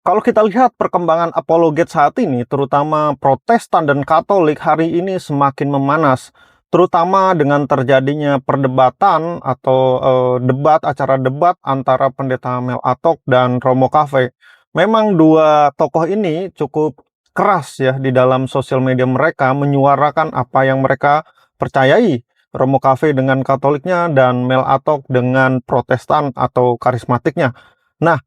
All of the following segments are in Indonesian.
Kalau kita lihat perkembangan apologet saat ini, terutama Protestan dan Katolik hari ini semakin memanas, terutama dengan terjadinya perdebatan atau acara debat antara Pendeta Mel Atok dan Romo Cafe. Memang dua tokoh ini cukup keras ya di dalam sosial media mereka menyuarakan apa yang mereka percayai. Romo Cafe dengan Katoliknya dan Mel Atok dengan Protestan atau karismatiknya. Nah,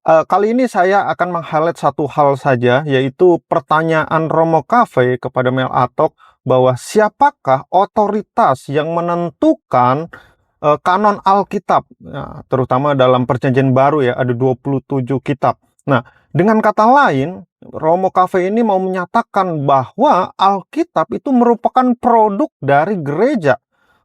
kali ini saya akan meng-highlight satu hal saja, yaitu pertanyaan Romo Cafe kepada Mel Atok bahwa siapakah otoritas yang menentukan kanon Alkitab, nah, terutama dalam Perjanjian Baru ya, ada 27 kitab. Nah, dengan kata lain, Romo Cafe ini mau menyatakan bahwa Alkitab itu merupakan produk dari gereja,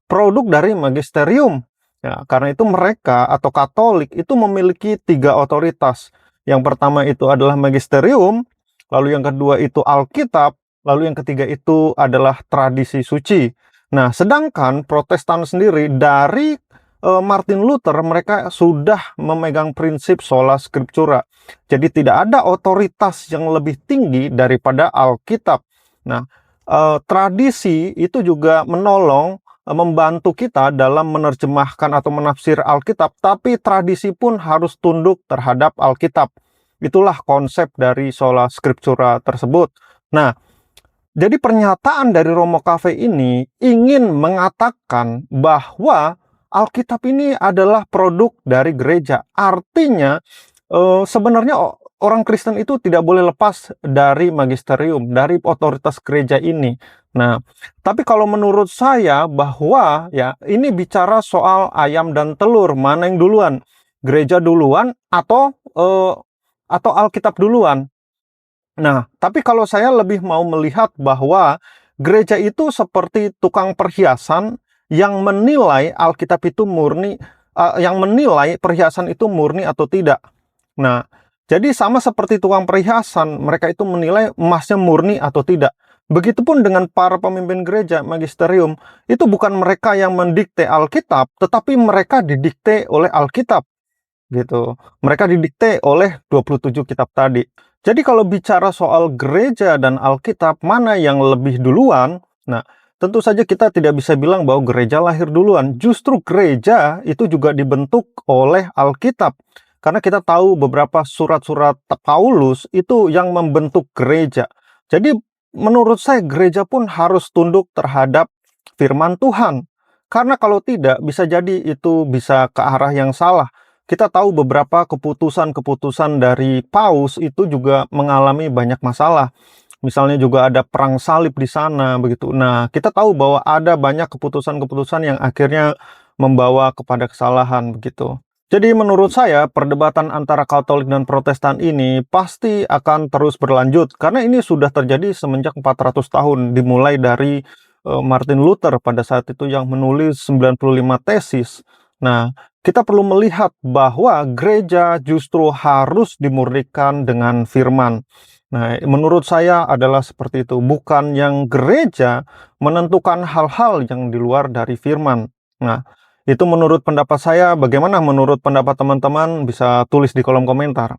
produk dari magisterium. Ya, karena itu mereka atau Katolik itu memiliki 3 otoritas. Yang pertama itu adalah magisterium, lalu yang kedua itu Alkitab, lalu yang ketiga itu adalah tradisi suci. Nah, sedangkan Protestan sendiri dari Martin Luther mereka sudah memegang prinsip sola scriptura. Jadi tidak ada otoritas yang lebih tinggi daripada Alkitab. Nah, tradisi itu juga menolong membantu kita dalam menerjemahkan atau menafsir Alkitab, tapi tradisi pun harus tunduk terhadap Alkitab. Itulah konsep dari sola scriptura tersebut. Nah, jadi pernyataan dari Romo Cafe ini ingin mengatakan bahwa Alkitab ini adalah produk dari gereja. Artinya, sebenarnya orang Kristen itu tidak boleh lepas dari magisterium, dari otoritas gereja ini. Nah, tapi kalau menurut saya bahwa ya ini bicara soal ayam dan telur, mana yang duluan? Gereja duluan atau Alkitab duluan? Nah, tapi kalau saya lebih mau melihat bahwa gereja itu seperti tukang perhiasan yang menilai Alkitab itu murni, yang menilai perhiasan itu murni atau tidak. Nah, jadi sama seperti tukang perhiasan, mereka itu menilai emasnya murni atau tidak. Begitupun dengan para pemimpin gereja, magisterium, itu bukan mereka yang mendikte Alkitab, tetapi mereka didikte oleh Alkitab, gitu. Mereka didikte oleh 27 kitab tadi. Jadi kalau bicara soal gereja dan Alkitab, mana yang lebih duluan? Nah, tentu saja kita tidak bisa bilang bahwa gereja lahir duluan. Justru gereja itu juga dibentuk oleh Alkitab. Karena kita tahu beberapa surat-surat Paulus itu yang membentuk gereja. Jadi menurut saya gereja pun harus tunduk terhadap firman Tuhan. Karena kalau tidak bisa jadi itu bisa ke arah yang salah. Kita tahu beberapa keputusan-keputusan dari Paus itu juga mengalami banyak masalah. Misalnya juga ada perang salib di sana begitu. Nah, kita tahu bahwa ada banyak keputusan-keputusan yang akhirnya membawa kepada kesalahan begitu. Jadi menurut saya perdebatan antara Katolik dan Protestan ini pasti akan terus berlanjut karena ini sudah terjadi semenjak 400 tahun dimulai dari Martin Luther pada saat itu yang menulis 95 tesis. Nah, kita perlu melihat bahwa gereja justru harus dimurnikan dengan firman. Nah, menurut saya adalah seperti itu, bukan yang gereja menentukan hal-hal yang di luar dari firman. Nah, itu menurut pendapat saya. Bagaimana menurut pendapat teman-teman? Bisa tulis di kolom komentar.